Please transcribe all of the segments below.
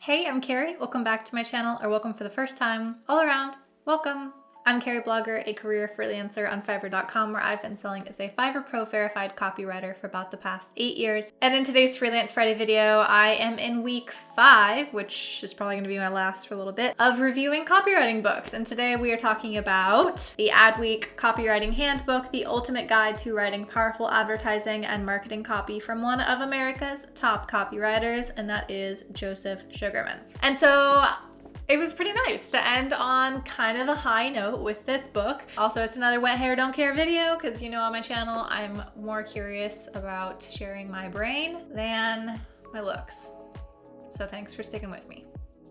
Hey, I'm Carrie. Welcome back to my channel, or welcome for the first time. All around, welcome. I'm carrieblogger, a career freelancer on Fiverr.com, where I've been selling as a Fiverr Pro verified copywriter for about the past 8 years. And in today's Freelance Friday video, I am in week 5, which is probably gonna be my last for a little bit, of reviewing copywriting books. And today we are talking about the Adweek Copywriting Handbook, the ultimate guide to writing powerful advertising and marketing copy from one of America's top copywriters, and that is Joseph Sugarman. And so it was pretty nice to end on kind of a high note with this book. Also, it's another wet hair don't care video because you know on my channel, I'm more curious about sharing my brain than my looks. So thanks for sticking with me.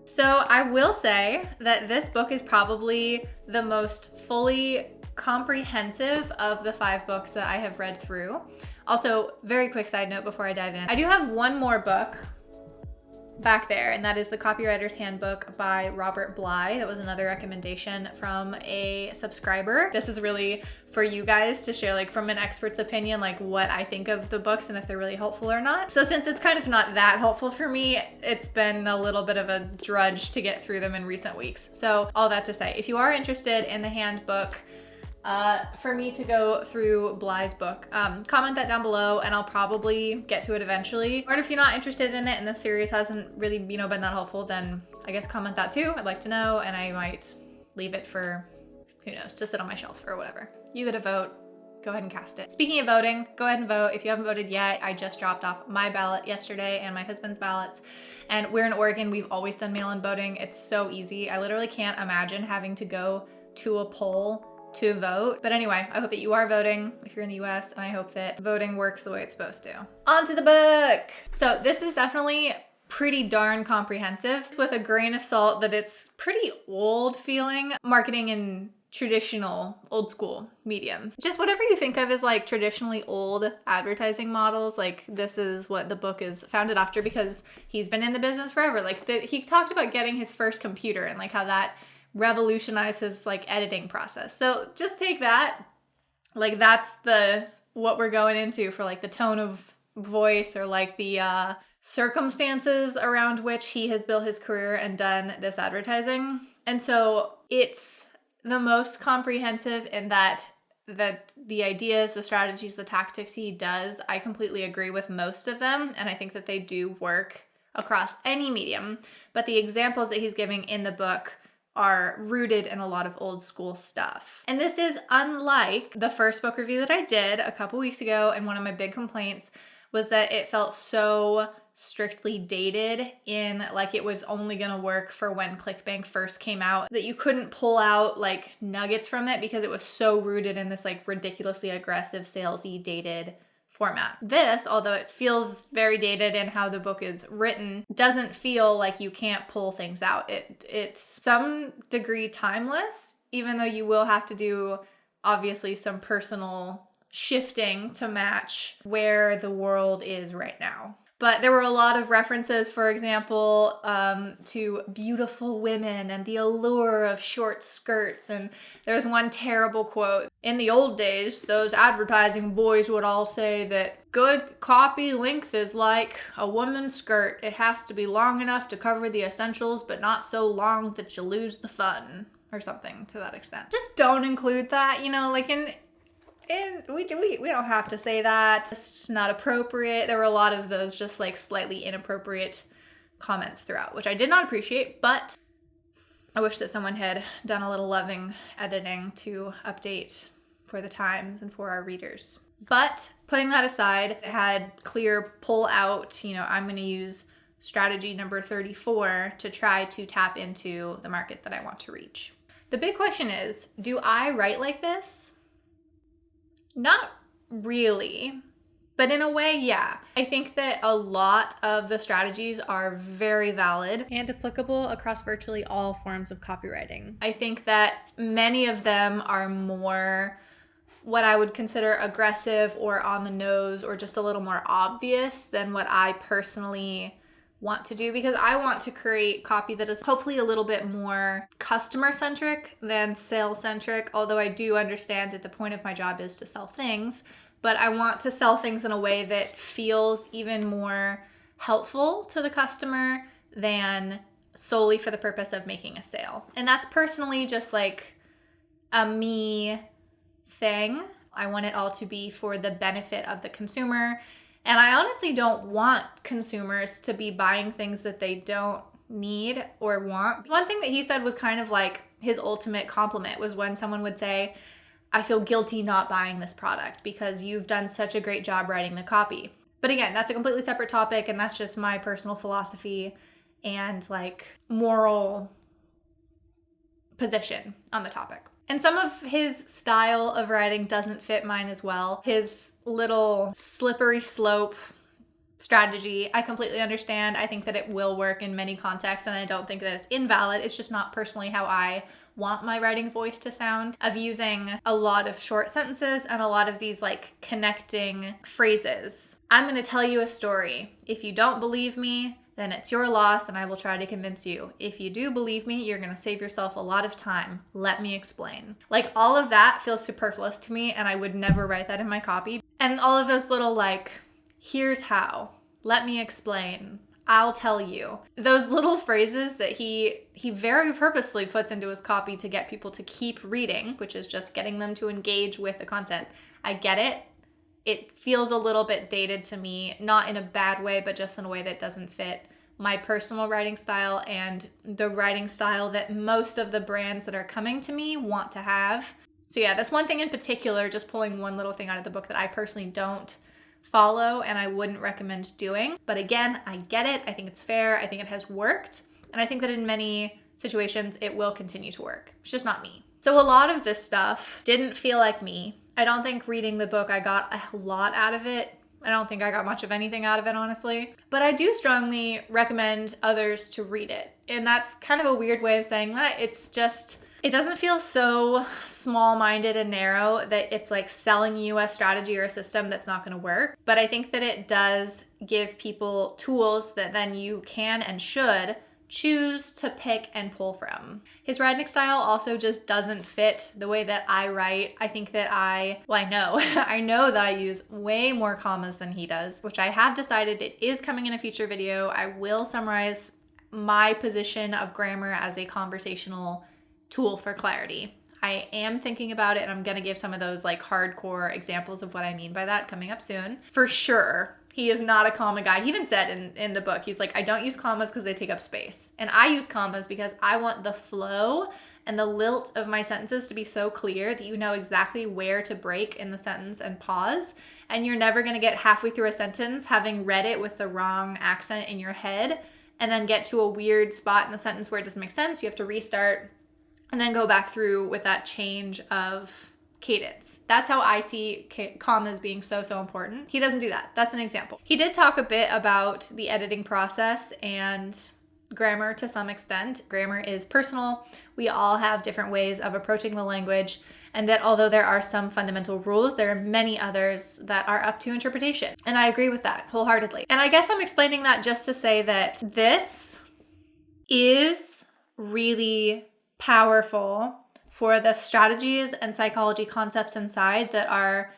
So I will say that this book is probably the most fully comprehensive of the 5 books that I have read through. Also, very quick side note before I dive in. I do have one more book back there, and that is the Copywriter's Handbook by Robert Bly. That was another recommendation from a subscriber. This is really for you guys to share, like, from an expert's opinion, like what I think of the books and if they're really helpful or not. So since it's kind of not that helpful for me, it's been a little bit of a drudge to get through them in recent weeks. So all that to say, if you are interested in the handbook, for me to go through Bly's book, comment that down below and I'll probably get to it eventually. Or if you're not interested in it and the series hasn't really, been that helpful, then I guess comment that too. I'd like to know, and I might leave it for, who knows, to sit on my shelf or whatever. You get a vote, go ahead and cast it. Speaking of voting, go ahead and vote. If you haven't voted yet, I just dropped off my ballot yesterday and my husband's ballots. And we're in Oregon, we've always done mail-in voting. It's so easy. I literally can't imagine having to go to a poll to vote. But anyway, I hope that you are voting if you're in the US, and I hope that voting works the way it's supposed to. On to the book. So this is definitely pretty darn comprehensive, with a grain of salt that it's pretty old feeling marketing in traditional old school mediums. Just whatever you think of as like traditionally old advertising models, like this is what the book is founded after, because he's been in the business forever. Like he talked about getting his first computer and like how that revolutionize his like editing process. So just take that, like that's what we're going into for like the tone of voice or like the circumstances around which he has built his career and done this advertising. And so it's the most comprehensive in that the ideas, the strategies, the tactics he does, I completely agree with most of them, and I think that they do work across any medium. But the examples that he's giving in the book are rooted in a lot of old school stuff. And this is unlike the first book review that I did a couple weeks ago, and one of my big complaints was that it felt so strictly dated in like it was only gonna work for when ClickBank first came out, that you couldn't pull out like nuggets from it because it was so rooted in this like ridiculously aggressive, salesy, dated format. This, although it feels very dated in how the book is written, doesn't feel like you can't pull things out. It's some degree timeless, even though you will have to do obviously some personal shifting to match where the world is right now. But there were a lot of references, for example, to beautiful women and the allure of short skirts. And there was one terrible quote. In the old days, those advertising boys would all say that good copy length is like a woman's skirt. It has to be long enough to cover the essentials, but not so long that you lose the fun, or something to that extent. Just don't include that, like we don't have to say that. It's not appropriate. There were a lot of those just like slightly inappropriate comments throughout, which I did not appreciate, but I wish that someone had done a little loving editing to update for the times and for our readers. But putting that aside, it had clear pull out, I'm going to use strategy number 34 to try to tap into the market that I want to reach. The big question is, do I write like this? Not really, but in a way, yeah. I think that a lot of the strategies are very valid and applicable across virtually all forms of copywriting. I think that many of them are more what I would consider aggressive or on the nose or just a little more obvious than what I personally want to do, because I want to create copy that is hopefully a little bit more customer centric than sales centric, although I do understand that the point of my job is to sell things, but I want to sell things in a way that feels even more helpful to the customer than solely for the purpose of making a sale. And that's personally just like a me thing. I want it all to be for the benefit of the consumer. And I honestly don't want consumers to be buying things that they don't need or want. One thing that he said was kind of like his ultimate compliment was when someone would say, I feel guilty not buying this product because you've done such a great job writing the copy. But again, that's a completely separate topic, and that's just my personal philosophy and like moral position on the topic. And some of his style of writing doesn't fit mine as well. His little slippery slope strategy, I completely understand. I think that it will work in many contexts, and I don't think that it's invalid. It's just not personally how I want my writing voice to sound, of using a lot of short sentences and a lot of these like connecting phrases. I'm going to tell you a story. If you don't believe me, then it's your loss and I will try to convince you. If you do believe me, you're going to save yourself a lot of time. Let me explain. Like all of that feels superfluous to me, and I would never write that in my copy. And all of those little like, here's how, let me explain, I'll tell you. Those little phrases that he very purposely puts into his copy to get people to keep reading, which is just getting them to engage with the content. I get it. It feels a little bit dated to me, not in a bad way, but just in a way that doesn't fit my personal writing style and the writing style that most of the brands that are coming to me want to have. So yeah, that's one thing in particular, just pulling one little thing out of the book that I personally don't follow and I wouldn't recommend doing. But again, I get it. I think it's fair. I think it has worked. And I think that in many situations, it will continue to work. It's just not me. So a lot of this stuff didn't feel like me. I don't think reading the book, I got a lot out of it. I don't think I got much of anything out of it, honestly. But I do strongly recommend others to read it. And that's kind of a weird way of saying that. It's just, it doesn't feel so small-minded and narrow that it's like selling you a strategy or a system that's not going to work. But I think that it does give people tools that then you can and should choose to pick and pull from. His writing style also just doesn't fit the way that I write. I think that I know that I use way more commas than he does, which I have decided it is coming in a future video. I will summarize my position of grammar as a conversational tool for clarity. I am thinking about it, and I'm going to give some of those like hardcore examples of what I mean by that coming up soon. For sure, he is not a comma guy. He even said in the book, he's like, I don't use commas because they take up space. And I use commas because I want the flow and the lilt of my sentences to be so clear that you know exactly where to break in the sentence and pause. And you're never going to get halfway through a sentence having read it with the wrong accent in your head and then get to a weird spot in the sentence where it doesn't make sense. You have to restart and then go back through with that change of cadence. That's how I see commas being so important. He doesn't do that. That's an example. He did talk a bit about the editing process and grammar to some extent. Grammar is personal. We all have different ways of approaching the language, and that although there are some fundamental rules, there are many others that are up to interpretation. And I agree with that wholeheartedly. And I guess I'm explaining that just to say that this is really powerful for the strategies and psychology concepts inside that are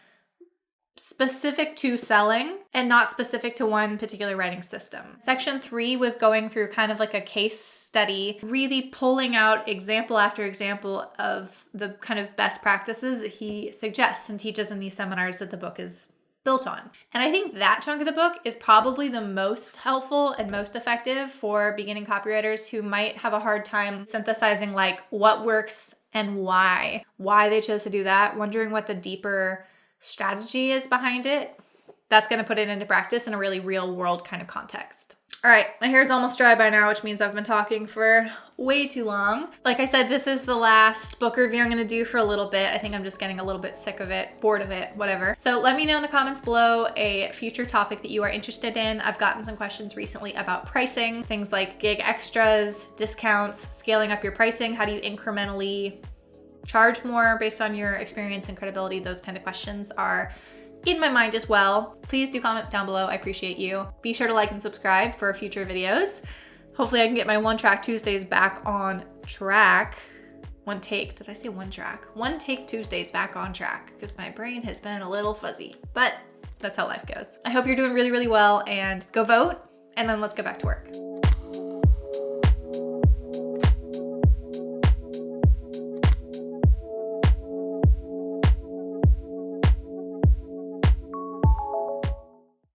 specific to selling and not specific to one particular writing system. Section 3 was going through kind of like a case study, really pulling out example after example of the kind of best practices that he suggests and teaches in these seminars that the book is built on. And I think that chunk of the book is probably the most helpful and most effective for beginning copywriters who might have a hard time synthesizing like what works and why they chose to do that, wondering what the deeper strategy is behind it. That's going to put it into practice in a really real world kind of context. All right, my hair's almost dry by now, which means I've been talking for way too long. Like I said, this is the last book review I'm going to do for a little bit. I think I'm just getting a little bit sick of it, bored of it, whatever. So let me know in the comments below a future topic that you are interested in. I've gotten some questions recently about pricing, things like gig extras, discounts, scaling up your pricing. How do you incrementally charge more based on your experience and credibility? Those kind of questions are in my mind as well. Please do comment down below. I appreciate you. Be sure to like and subscribe for future videos. Hopefully I can get my One Track Tuesdays back on track. One take, did I say one track? One Take Tuesdays back on track because my brain has been a little fuzzy, but that's how life goes. I hope you're doing really, really well, and go vote, and then let's get back to work.